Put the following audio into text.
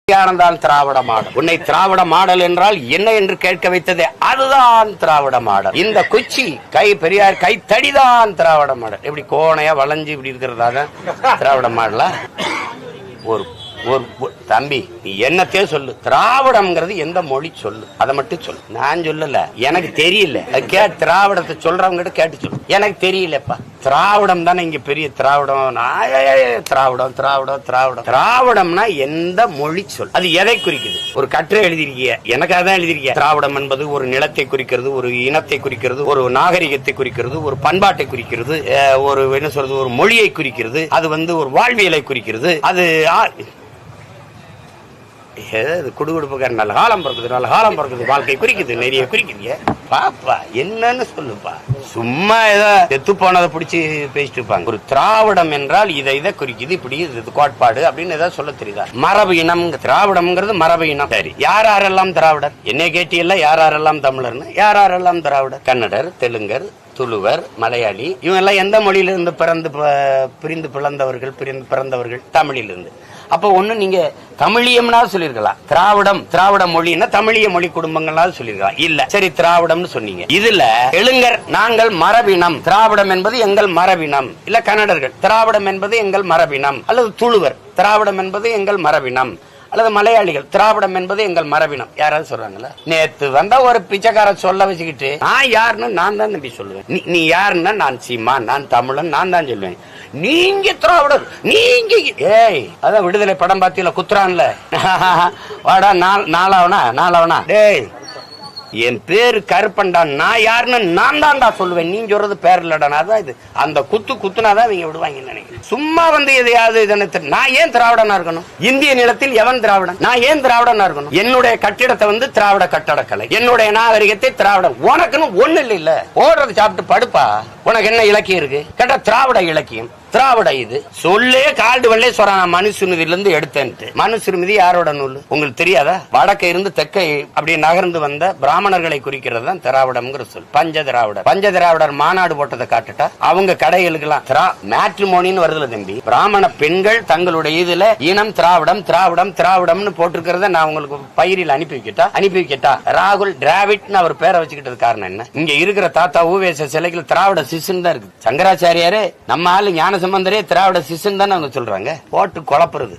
தான் திராவிட மாடல். உன்னை திராவிட மாடல் என்றால் என்ன என்று கேட்க வைத்ததே அதுதான் திராவிட மாடல். இந்த குச்சி கை பெரியார் கை தடிதான் திராவிட மாடல். எப்படி கோணையா வளைஞ்சு இப்படி இருக்கிறதாக திராவிட மாடலா? ஒரு தம்பி நீ என்னத்தே சொல்லு, திராவிடம்ங்கிறது எந்த மொழி சொல்லு, அதை மட்டும் சொல்லு. நான் சொல்லல, எனக்கு தெரியல. திராவிடத்தை சொல்றவங்க கேட்டு சொல்லு. எனக்கு தெரியலப்பா. திராவிடம் தானே இங்க பெரிய திராவிடம். திராவிடம் திராவிடம் திராவிடம் திராவிடம்னா எந்த மொழி சொல், அது எதை குறிக்குது? ஒரு கட்டுரை எழுதிருக்கிய, எனக்கு அதான் எழுதிருக்கிய. திராவிடம் என்பது ஒரு நிலத்தை குறிக்கிறது, ஒரு இனத்தை குறிக்கிறது, ஒரு நாகரிகத்தை குறிக்கிறது, ஒரு பண்பாட்டை குறிக்கிறது, ஒரு என்ன சொல்றது, ஒரு மொழியை குறிக்கிறது, அது ஒரு வாழ்வியலை குறிக்கிறது. அது குடுகுடுப்புக்கார நல்ல காலம் பிறக்குது, நல்ல காலம் பிறக்குது, வாழ்க்கை குறிக்குது, நிறைய குறிக்குது. பாப்பா என்னன்னு சொல்லுப்பா. சும்மா ஏதோ செத்து போனதை பிடிச்சி பேசிட்டு இருப்பாங்க. ஒரு திராவிடம் என்றால் இதை குறிக்குது, இப்படி இது கோட்பாடு அப்படின்னு ஏதாவது சொல்ல தெரியுதா? மரபு இனம். திராவிடம்ங்கிறது மரபு இனம். சரி, யாரெல்லாம் திராவிடர்? என்ன கேட்டியல்ல, யாரெல்லாம் தமிழர்னு? யாரெல்லாம் திராவிடர்? கன்னடர், தெலுங்கர், துளுவர், மலையாளி, இவங்க எல்லாம் எந்த மொழியிலிருந்து பிரிந்து பிறந்தவர்கள்? தமிழிலிருந்து. அப்ப ஒண்ணு நீங்க தமிழியம்னா சொல்லிருக்கலாம். திராவிட மொழின்னா தமிழிய மொழி குடும்பங்களாவது சொல்லிருக்கலாம். இல்ல, சரி திராவிடம்னு சொன்னீங்க. இதுல தெலுங்கர் நாங்கள் மரபினம், திராவிடம் என்பது எங்கள் மரபினம். இல்ல கன்னடர்கள் திராவிடம் என்பது எங்கள் மரபினம். அல்லது துளுவர் திராவிடம் என்பது எங்கள் மரபினம். அல்லது மலையாளிகள் திராவிடம் என்பது எங்கள் மரபினம். யாராவது சொல்றாங்களா? நேத்து வந்தா ஒரு பிச்சைக்கார சொல்ல வச்சுக்கிட்டு நான் யாருன்னு நான் தான் நம்பி சொல்லுவேன். நீ யாருன்னா நான் சீமா, நான் தமிழன், நான் தான் சொல்லுவேன். நீங்க திராவிடர், நீங்க அதான் விடுதலை படம் பாத்தீங்களா, குத்துறான்ல, வாடா நாளாவனா டேய் என் பேரு கருப்பண்டா, நான் யாருன்னு நான் தான்டா சொல்லுவேன். நீ சொல்றது பேர் இல்லடா. அதான் இது அந்த குத்துனாதான் இவங்க விடுவாங்க நினைக்கிறேன். சும்மா எதையாவது நான் ஏன் திராவிடனா இருக்கணும்? இந்திய நிலத்தில் எவன் திராவிடன்? நான் ஏன் திராவிடனா இருக்கணும்? என்னுடைய கட்டிடத்தை திராவிட கட்டடக்கலை, என்னுடைய நாகரிகத்தை திராவிடம். உனக்குன்னு ஒண்ணு இல்ல, ஓடுறது சாப்பிட்டு படுப்பா. உனக்கு என்ன இலக்கியம் இருக்கு கேட்டா திராவிட இலக்கியம், திராவிட இது சொல்லே கால்டு வெள்ளை சொல்றான். மனுசுருதில இருந்து எடுத்தேன்ட்டு. மனுசுருதி யாரோட நூல் உங்களுக்கு தெரியாதா? வடக்க இருந்து தெற்க அப்படி நகர்ந்து வந்த பிராமணர்களை குறிக்கிறது தான் திராவிடம்ங்கிற சொல். பஞ்ச திராவிடர் மாநாடு போட்டதை காட்டுட்டா அவங்க கடைகளுக்கெல்லாம் மேட்ரிமோனின்னு வருதுல தம்பி. பிராமண பெண்கள் தங்களுடைய இதுல இனம் திராவிடம்னு போட்டிருக்கிறத நான் உங்களுக்கு பயிரில் அனுப்பி வைக்கட்டா? ராகுல் டிராவிட்னு அவர் பேரை வச்சுக்கிட்டது காரணம் என்ன? இங்க இருக்கிற தாத்தா ஊவேச சிலைகள் திராவிட சிசுன்னு தான் இருக்கு. சங்கராச்சாரியாரே நம்ம ஆளு ஞான சம்பந்தரே திராவிட சிசுன்னு தானே அவங்க சொல்றாங்க. போட்டு குழப்புறது.